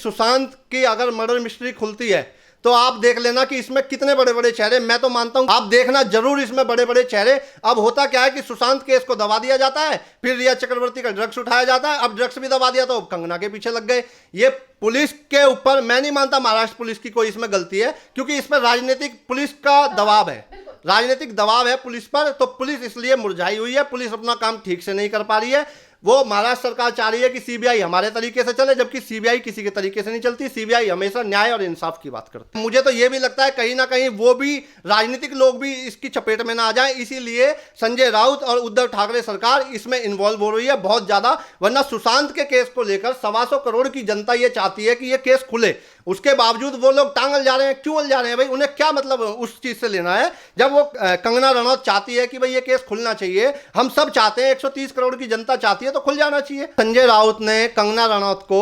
सुशांत की अगर murder mystery खुलती है तो आप देख लेना कि इसमें कितने बड़े बड़े चेहरे, मैं तो मानता हूं आप देखना जरूर इसमें बड़े बड़े चेहरे। अब होता क्या है कि सुशांत केस को दबा दिया जाता है, फिर रिया चक्रवर्ती का ड्रग्स उठाया जाता है, अब ड्रग्स भी दबा दिया तो कंगना के पीछे लग गए। ये पुलिस के ऊपर मैं नहीं मानता महाराष्ट्र पुलिस की कोई इसमें गलती है, क्योंकि इसमें राजनीतिक पुलिस का दबाव है, राजनीतिक दबाव है पुलिस पर, तो पुलिस इसलिए मुरझाई हुई है, पुलिस अपना काम ठीक से नहीं कर पा रही है। वो महाराष्ट्र सरकार चाह रही है कि सीबीआई हमारे तरीके से चले, जबकि सीबीआई किसी के तरीके से नहीं चलती। सीबीआई हमेशा न्याय और इंसाफ की बात करती है। मुझे तो ये भी लगता है कहीं ना कहीं वो भी राजनीतिक लोग भी इसकी चपेट में ना आ जाए, इसीलिए संजय राउत और उद्धव ठाकरे सरकार इसमें इन्वॉल्व हो रही है बहुत ज्यादा। वरना सुशांत के केस को लेकर 125 करोड़ की जनता ये चाहती है कि ये केस खुले, उसके बावजूद वो लोग टांगल जा रहे हैं। क्यों उल जा रहे हैं भाई? उन्हें क्या मतलब उस चीज से लेना है जब वो कंगना रनौत चाहती है कि भाई ये केस खुलना चाहिए। हम सब चाहते हैं, 130 करोड़ की जनता चाहती है, तो खुल जाना चाहिए। संजय राउत ने कंगना रनौत को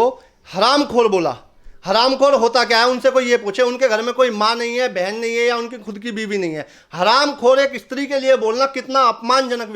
हरामखोर बोला। हरामखोर होता क्या है? उनसे कोई ये पूछे, उनके घर में कोई माँ नहीं है, बहन नहीं है, या उनकी खुद की बीवी नहीं है। हरामखोर एक स्त्री के लिए बोलना कितना अपमानजनक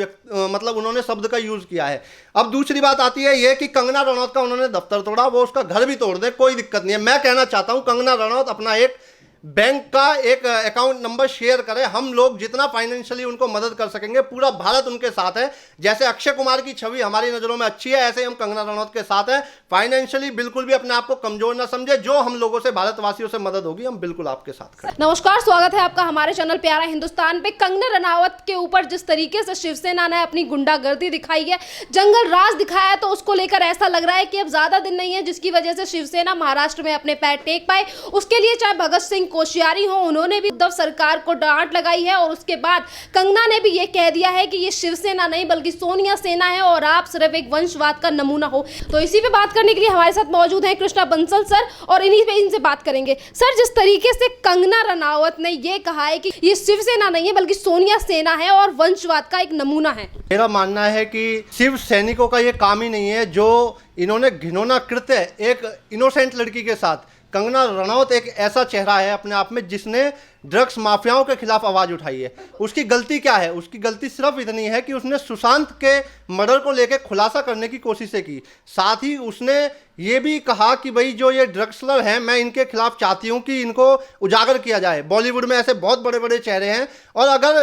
मतलब उन्होंने शब्द का यूज किया है। अब दूसरी बात आती है ये कि कंगना रनौत का उन्होंने दफ्तर तोड़ा, वो उसका घर भी तोड़ दे, कोई दिक्कत नहीं है। मैं कहना चाहता हूं कंगना रनौत अपना एक बैंक का एक अकाउंट नंबर शेयर करें, हम लोग जितना फाइनेंशियली उनको मदद कर सकेंगे, पूरा भारत उनके साथ है। जैसे अक्षय कुमार की छवि हमारी नजरों में अच्छी है, ऐसे हम कंगना रनौत के साथ हैं। फाइनेंशियली बिल्कुल भी अपने आप को कमजोर ना समझे, जो हम लोगों से भारतवासियों से मदद होगी हम बिल्कुल आपके साथ खड़े। नमस्कार, स्वागत है आपका हमारे चैनल प्यारा हिंदुस्तान पे। कंगना रनावत के ऊपर जिस तरीके से शिवसेना ने अपनी गुंडागर्दी दिखाई है, जंगल राज दिखाया है, तो उसको लेकर ऐसा लग रहा है कि अब ज्यादा दिन नहीं है जिसकी वजह से शिवसेना महाराष्ट्र में अपने पैर टेक पाए। उसके लिए चाहे भगत सिंह कोश्यारी हो, उन्होंने भी उद्धव सरकार को डांट लगाई है, और उसके बाद कंगना ने भी ये कह दिया है कि ये शिवसेना नहीं बल्कि सोनिया सेना है और आप सिर्फ एक वंशवाद का नमूना हो। तो इसी पे बात करने के लिए हमारे साथ मौजूद हैं कृष्णा बंसल सर, और इन्हीं पे इनसे बात करेंगे। सर, जिस तरीके से कंगना रनावत ने ये कहा है कि ये शिवसेना नहीं है बल्कि सोनिया सेना है और वंशवाद का एक नमूना है, मेरा मानना है कि शिव सैनिकों का ये काम ही नहीं है जो इन्होंने घिनौना कृत्य एक इनोसेंट लड़की के साथ। कंगना रनौत एक ऐसा चेहरा है अपने आप में जिसने ड्रग्स माफियाओं के खिलाफ आवाज उठाई है। उसकी गलती क्या है? उसकी गलती सिर्फ इतनी है कि उसने सुशांत के मर्डर को लेकर खुलासा करने की कोशिशें की। साथ ही उसने ये भी कहा कि भाई जो ये ड्रग्सलर हैं, मैं इनके खिलाफ चाहती हूँ कि इनको उजागर किया जाए। बॉलीवुड में ऐसे बहुत बड़े बड़े चेहरे हैं, और अगर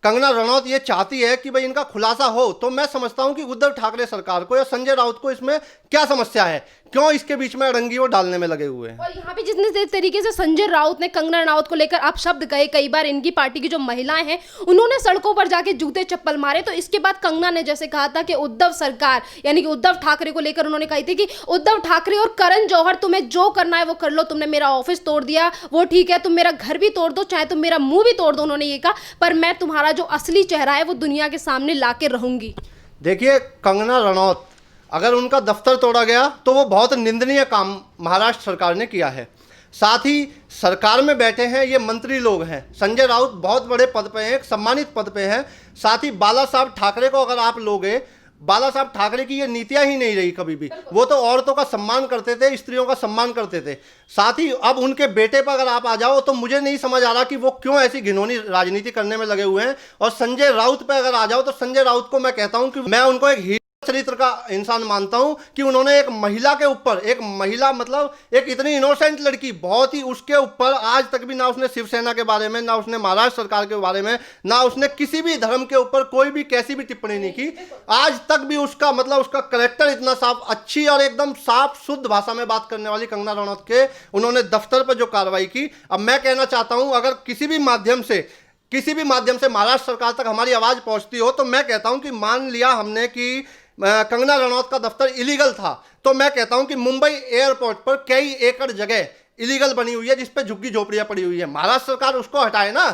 कंगना रनौत ये चाहती है कि भाई इनका खुलासा हो, तो मैं समझता हूं कि उद्धव ठाकरे सरकार को या संजय राउत को इसमें क्या समस्या है? क्यों इसके बीच में अड़ंगी वो डालने में लगे हुए हैं? और यहाँ पे जितने तरीके से संजय राउत ने कंगना रनावत को लेकर आप शब्द कहे, कई बार इनकी पार्टी की जो महिलाएं हैं उन्होंने सड़कों पर जाके जूते चप्पल मारे, तो इसके बाद कंगना ने जैसे कहा था कि उद्धव सरकार यानी कि उद्धव ठाकरे को लेकर उन्होंने कही थी कि उद्धव ठाकरे और करण जौहर, तुम्हें जो करना है वो कर लो, तुमने मेरा ऑफिस तोड़ दिया वो ठीक है, तुम मेरा घर भी तोड़ दो, चाहे तुम मेरा मुंह भी तोड़ दो, उन्होंने ये कहा, पर मैं तुम्हारा जो असली चेहरा है वो दुनिया के सामने लाके रहूंगी। देखिए, कंगना रनौत अगर उनका दफ्तर तोड़ा गया तो वो बहुत निंदनीय काम महाराष्ट्र सरकार ने किया है। साथ ही सरकार में बैठे हैं ये मंत्री लोग हैं, संजय राउत बहुत बड़े पद पे हैं, एक सम्मानित पद पे हैं। साथ ही बाला साहब ठाकरे को अगर आप लोगे, बाला साहब ठाकरे की ये नीतियां ही नहीं रही कभी भी। वो तो औरतों का सम्मान करते थे, स्त्रियों का सम्मान करते थे। साथ ही अब उनके बेटे पर अगर आप आ जाओ तो मुझे नहीं समझ आ रहा कि वो क्यों ऐसी घिनौनी राजनीति करने में लगे हुए हैं। और संजय राउत पर अगर आ जाओ तो संजय राउत को मैं कहता हूं कि मैं उनको एक चरित्र का इंसान मानता हूं कि उन्होंने एक महिला के ऊपर, एक महिला मतलब एक इतनी इनोसेंट लड़की, बहुत ही उसके ऊपर आज तक भी ना उसने शिवसेना के बारे में, ना उसने महाराष्ट्र सरकार के बारे में, ना उसने किसी भी धर्म के ऊपर कोई भी कैसी भी टिप्पणी नहीं की। आज तक भी उसका मतलब उसका करेक्टर इतना साफ, अच्छी और एकदम साफ शुद्ध भाषा में बात करने वाली कंगना रनौत के उन्होंने दफ्तर पर जो कार्रवाई की। अब मैं कहना चाहता हूं अगर किसी भी माध्यम से महाराष्ट्र सरकार तक हमारी आवाज पहुंचती हो, तो मैं कहता हूं कि मान लिया हमने कि कंगना रनौत का दफ्तर इलीगल था, तो मैं कहता हूं कि मुंबई एयरपोर्ट पर कई एकड़ जगह इलीगल बनी हुई है जिस पे झुग्गी झोपड़ियां पड़ी हुई है। महाराष्ट्र सरकार उसको हटाए ना।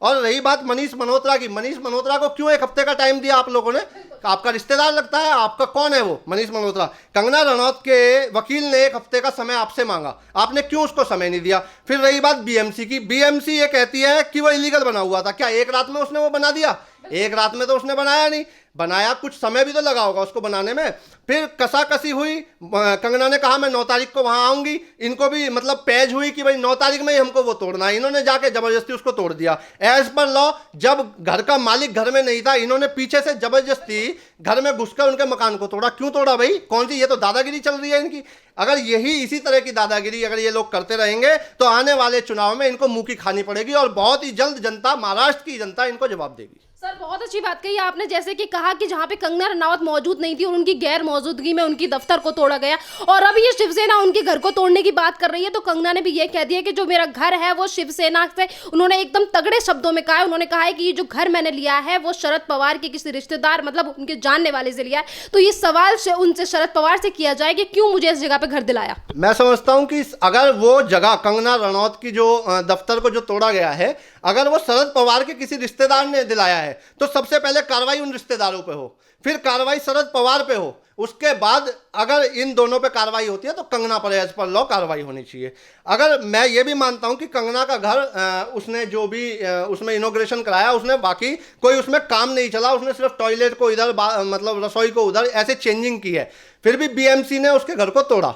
और रही बात मनीष मल्होत्रा की, मनीष मल्होत्रा को क्यों 1 हफ्ते का टाइम दिया आप लोगों ने? आपका रिश्तेदार लगता है? आपका कौन है वो मनीष मल्होत्रा? कंगना रनौत के वकील ने 1 हफ्ते का समय आपसे मांगा, आपने क्यों उसको समय नहीं दिया? फिर रही बात बीएमसी की, बीएमसी ये कहती है कि वो इलीगल बना हुआ था। क्या एक रात में उसने वो बना दिया? एक रात में तो उसने बनाया नहीं। बनाया, कुछ समय भी तो लगा होगा उसको बनाने में। फिर कसाकसी हुई, कंगना ने कहा मैं 9 तारीख को वहां आऊंगी, इनको भी मतलब पेज हुई कि भाई 9 तारीख में ही हमको वो तोड़ना है, इन्होंने जाके जबरदस्ती उसको तोड़ दिया। एज पर लॉ जब घर का मालिक घर में नहीं था, इन्होंने पीछे से जबरदस्ती घर में घुसकर उनके मकान को तोड़ा। क्यों तोड़ा भाई? कौन सी ये तो दादागिरी चल रही है इनकी। अगर यही इसी तरह की दादागिरी अगर ये लोग करते रहेंगे तो आने वाले चुनाव में इनको मुंह की खानी पड़ेगी और बहुत ही जल्द जनता, महाराष्ट्र की जनता इनको जवाब देगी। सर बहुत अच्छी बात कही आपने, जैसे कि कहा कि जहां पे कंगना रनावत मौजूद नहीं थी और उनकी गैर मौजूदगी में उनकी दफ्तर को तोड़ा गया, और अब ये शिवसेना उनके घर को तोड़ने की बात कर रही है। तो कंगना ने भी ये कह दिया कि जो मेरा घर है वो शिवसेना से, उन्होंने एकदम तगड़े शब्दों में कहा है, उन्होंने कहा है कि ये जो घर मैंने लिया है वो शरद पवार के किसी रिश्तेदार मतलब उनके जानने वाले से लिया है। तो ये सवाल उनसे शरद पवार से किया जाए कि क्यों मुझे इस जगह पे घर दिलाया। मैं समझता हूं कि अगर वो जगह कंगना रनौत की जो दफ्तर को जो तोड़ा गया है, अगर वो शरद पवार के किसी रिश्तेदार ने दिलाया है तो सबसे पहले कार्रवाई उन रिश्तेदारों पे हो, फिर कार्रवाई शरद पवार पे हो, उसके बाद अगर इन दोनों पे कार्रवाई होती है तो कंगना पर एज पर लॉ कार्रवाई होनी चाहिए। अगर मैं ये भी मानता हूं कि कंगना का घर उसने जो भी उसमें इनॉग्रेशन कराया, उसने बाकी कोई उसमें काम नहीं चला, उसने सिर्फ टॉयलेट को इधर मतलब रसोई को उधर ऐसे चेंजिंग की है, फिर भी बीएमसी ने उसके घर को तोड़ा।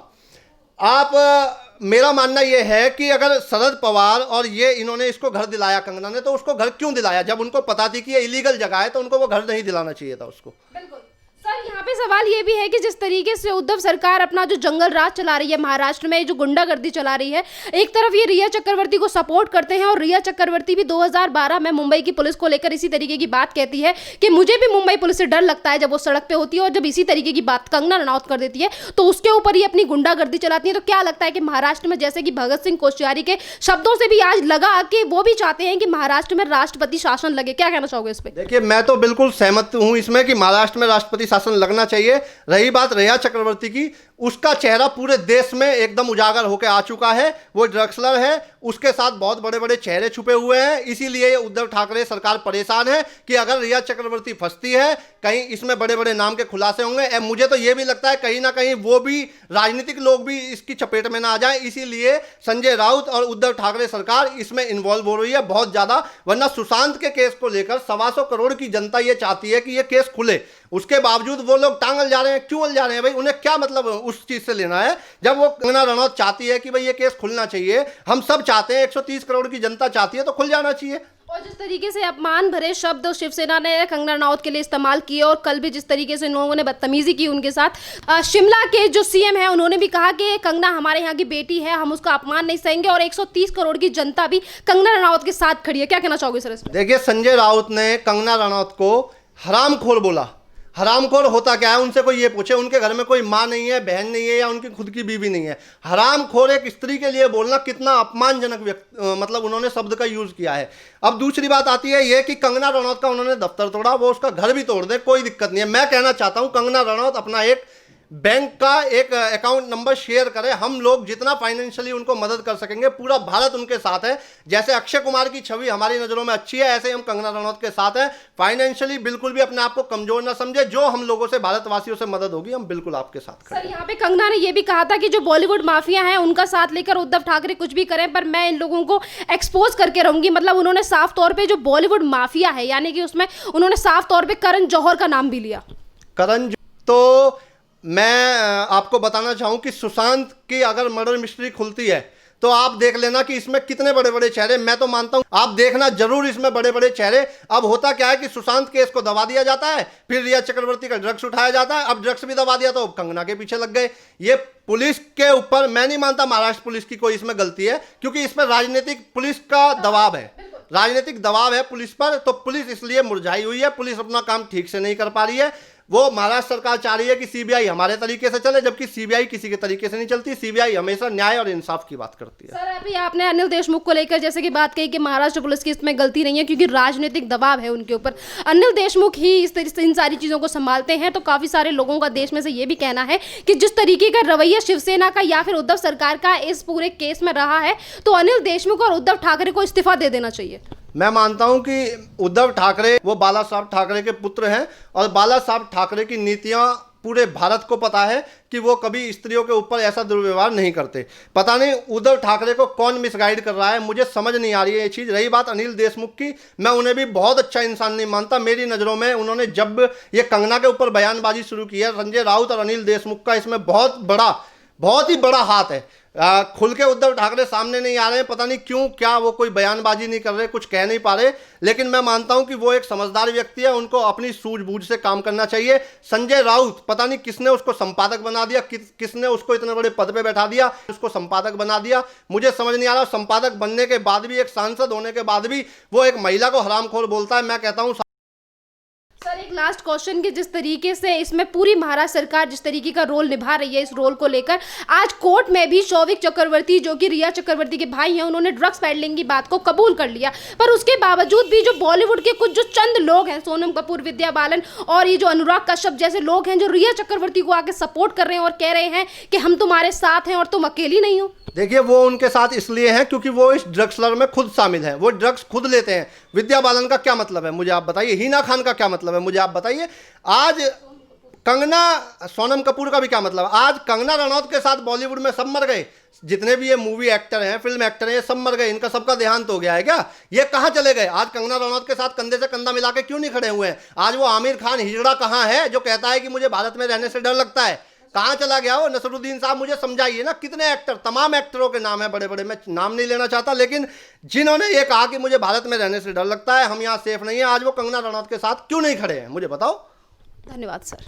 मेरा मानना यह है कि अगर शरद पवार और ये इन्होंने इसको घर दिलाया कंगना ने, तो उसको घर क्यों दिलाया? जब उनको पता थी कि ये इलीगल जगह है तो उनको वो घर नहीं दिलाना चाहिए था उसको। बिल्कुल सर, यहाँ पे सवाल ये भी है कि जिस तरीके से उद्धव सरकार अपना जो जंगल राज चला रही है महाराष्ट्र में, जो गुंडागर्दी चला रही है, एक तरफ ये रिया चक्रवर्ती को सपोर्ट करते हैं और रिया चक्रवर्ती भी 2012 में मुंबई की पुलिस को लेकर इसी तरीके की बात कहती है कि मुझे भी मुंबई पुलिस से डर लगता है जब वो सड़क पे होती है, और जब इसी तरीके की बात कंगना रनौत कर देती है तो उसके ऊपर ही अपनी गुंडागर्दी चलाती है। तो क्या लगता है कि महाराष्ट्र में जैसे कि भगत सिंह कोश्यारी के शब्दों से भी आज लगा कि वो भी चाहते हैं कि महाराष्ट्र में राष्ट्रपति शासन लगे, क्या कहना चाहोगे इस पर? देखिए, मैं तो बिल्कुल सहमत हूं इसमें कि महाराष्ट्र में राष्ट्रपति शासन लगना चाहिए। रही बात रिया चक्रवर्ती की, उसका चेहरा पूरे देश में एकदम उजागर होकर आ चुका है। वो ड्रग्सलर है, उसके साथ बहुत बड़े बड़े चेहरे छुपे हुए हैं, इसीलिए उद्धव ठाकरे सरकार परेशान है कि अगर रिया चक्रवर्ती फंसती है कहीं इसमें बड़े बड़े नाम के खुलासे होंगे। मुझे तो ये भी लगता है कहीं ना कहीं वो भी राजनीतिक लोग भी इसकी चपेट में ना आ जाए, इसीलिए संजय राउत और उद्धव ठाकरे सरकार इसमें इन्वॉल्व हो रही है बहुत ज्यादा। वरना सुशांत के केस को लेकर 125 करोड़ की जनता ये चाहती है कि ये केस खुले, उसके बावजूद वो लोग टांग अल जा रहे हैं। क्यों अल जा रहे हैं भाई? उन्हें क्या मतलब उस चीज से लेना है? जब वो कंगना रनौत चाहती है कि भाई ये केस खुलना चाहिए, हम सब चाहते हैं, 130 करोड़ की जनता चाहती है, तो खुल जाना चाहिए। और जिस तरीके से अपमान भरे शब्द शिवसेना ने कंगना रनौत के लिए इस्तेमाल किए, और कल भी जिस तरीके से इन लोगों ने बदतमीजी की उनके साथ, शिमला के जो सीएम है उन्होंने भी कहा कि कंगना हमारे यहाँ की बेटी है, हम उसका अपमान नहीं सहेंगे, और 130 करोड़ की जनता भी कंगना रनौत के साथ खड़ी है। क्या कहना चाहोगे सर इसमें? देखिए, संजय राउत ने कंगना रनौत को हरामखोर बोला। हरामखोर होता क्या है? उनसे कोई ये पूछे, उनके घर में कोई माँ नहीं है, बहन नहीं है, या उनकी खुद की बीवी नहीं है। हरामखोर एक स्त्री के लिए बोलना कितना अपमानजनक मतलब उन्होंने शब्द का यूज किया है। अब दूसरी बात आती है ये कि कंगना रनौत का उन्होंने दफ्तर तोड़ा, वो उसका घर भी तोड़ दे, कोई दिक्कत नहीं है। मैं कहना चाहता हूं कंगना रनौत अपना एक बैंक का एक अकाउंट नंबर शेयर करें, हम लोग जितना फाइनेंशियली उनको मदद कर सकेंगे, पूरा भारत उनके साथ है। जैसे अक्षय कुमार की छवि हमारी नजरों में अच्छी है, ऐसे हम कंगना रनौत के साथ हैं। फाइनेंशियली बिल्कुल भी अपने आप को कमजोर ना समझे, जो हम लोगों से भारतवासियों से मदद होगी हम बिल्कुल आपके साथ खड़े हैं। सर, यहाँ पे कंगना ने ये भी कहा था कि जो बॉलीवुड माफिया है उनका साथ लेकर उद्धव ठाकरे कुछ भी करें, पर मैं इन लोगों को एक्सपोज करके रहूंगी। मतलब उन्होंने साफ तौर पर जो बॉलीवुड माफिया है, यानी कि उसमें उन्होंने साफ तौर पर करण जौहर का नाम भी लिया। करण, तो मैं आपको बताना चाहूं कि सुशांत की अगर मर्डर मिस्ट्री खुलती है तो आप देख लेना कि इसमें कितने बड़े बड़े चेहरे, मैं तो मानता हूं आप देखना जरूर इसमें बड़े बड़े चेहरे। अब होता क्या है कि सुशांत केस को दबा दिया जाता है, फिर रिया चक्रवर्ती का ड्रग्स उठाया जाता है, अब ड्रग्स भी दबा दिया तो कंगना के पीछे लग गए। ये पुलिस के ऊपर, मैं नहीं मानता महाराष्ट्र पुलिस की कोई इसमें गलती है, क्योंकि इसमें राजनीतिक पुलिस का दबाव है, राजनीतिक दबाव है पुलिस पर, तो पुलिस इसलिए मुरझाई हुई है, पुलिस अपना काम ठीक से नहीं कर पा रही है। वो महाराष्ट्र सरकार चाह रही है कि सीबीआई हमारे तरीके से चले, जबकि सीबीआई किसी के तरीके से नहीं चलती। सीबीआई हमेशा न्याय और इंसाफ की बात करती है। सर, अभी आपने अनिल देशमुख को लेकर जैसे कि बात कही कि महाराष्ट्र पुलिस की इसमें गलती नहीं है क्योंकि राजनीतिक दबाव है उनके ऊपर, अनिल देशमुख ही इस तरह से इन सारी चीज़ों को संभालते हैं। तो काफ़ी सारे लोगों का देश में से ये भी कहना है कि जिस तरीके का रवैया शिवसेना का या फिर उद्धव सरकार का इस पूरे केस में रहा है, तो अनिल देशमुख और उद्धव ठाकरे को इस्तीफा दे देना चाहिए। मैं मानता हूं कि उद्धव ठाकरे वो बाला साहब ठाकरे के पुत्र हैं और बाला साहब ठाकरे की नीतियां पूरे भारत को पता है कि वो कभी स्त्रियों के ऊपर ऐसा दुर्व्यवहार नहीं करते। पता नहीं उद्धव ठाकरे को कौन मिसगाइड कर रहा है, मुझे समझ नहीं आ रही है ये चीज़। रही बात अनिल देशमुख की, मैं उन्हें भी बहुत अच्छा इंसान नहीं मानता। मेरी नज़रों में उन्होंने जब ये कंगना के ऊपर बयानबाजी शुरू की है, संजय राउत और अनिल देशमुख का इसमें बहुत ही बड़ा हाथ है। खुल के उद्धव ठाकरे सामने नहीं आ रहे हैं, पता नहीं क्यों, क्या वो कोई बयानबाजी नहीं कर रहे, कुछ कह नहीं पा रहे। लेकिन मैं मानता हूं कि वो एक समझदार व्यक्ति है, उनको अपनी सूझबूझ से काम करना चाहिए। संजय राउत, पता नहीं किसने उसको संपादक बना दिया, किसने उसको इतने बड़े पद पे बैठा दिया, उसको संपादक बना दिया, मुझे समझ नहीं आ रहा। संपादक बनने के बाद भी, एक सांसद होने के बाद भी वो एक महिला को हरामखोर बोलता है। मैं कहता हूँ सर, एक लास्ट क्वेश्चन कि जिस तरीके से इसमें पूरी महाराष्ट्र सरकार जिस तरीके का रोल निभा रही है, इस रोल को लेकर आज कोर्ट में भी शौविक चक्रवर्ती, जो कि रिया चक्रवर्ती के भाई हैं, उन्होंने ड्रग्स पैडलिंग की बात को कबूल कर लिया। पर उसके बावजूद भी जो बॉलीवुड के कुछ जो चंद लोग हैं, सोनम कपूर, विद्या बालन और ये जो अनुराग कश्यप जैसे लोग हैं, जो रिया चक्रवर्ती को आके सपोर्ट कर रहे हैं और कह रहे हैं कि हम तुम्हारे साथ हैं और तुम अकेली नहीं हो। देखिए, वो उनके साथ इसलिए हैं क्योंकि वो इस ड्रग्स लर में खुद शामिल हैं, वो ड्रग्स खुद लेते हैं। विद्या बालन का क्या मतलब है मुझे आप बताइए, हिना खान का क्या मतलब है मुझे आप बताइए, आज कंगना, सोनम कपूर का भी क्या मतलब है। आज कंगना रनौत के साथ बॉलीवुड में सब मर गए, जितने भी ये मूवी एक्टर हैं, फिल्म एक्टर हैं, ये सब मर गए, इनका सबका देहांत हो गया है क्या? ये कहाँ चले गए? आज कंगना रनौत के साथ कंधे से कंधा मिला के क्यों नहीं खड़े हुए हैं? आज वो आमिर खान हिजड़ा कहाँ है जो कहता है कि मुझे भारत में रहने से डर लगता है? कहाँ चला गया वो नसरुद्दीन साहब? मुझे समझाइए ना। कितने एक्टर, तमाम एक्टरों के नाम है बड़े बड़े, मैं नाम नहीं लेना चाहता, लेकिन जिन्होंने ये कहा कि मुझे भारत में रहने से डर लगता है, हम यहाँ सेफ नहीं है, आज वो कंगना रनौत के साथ क्यों नहीं खड़े हैं? मुझे बताओ। धन्यवाद सर।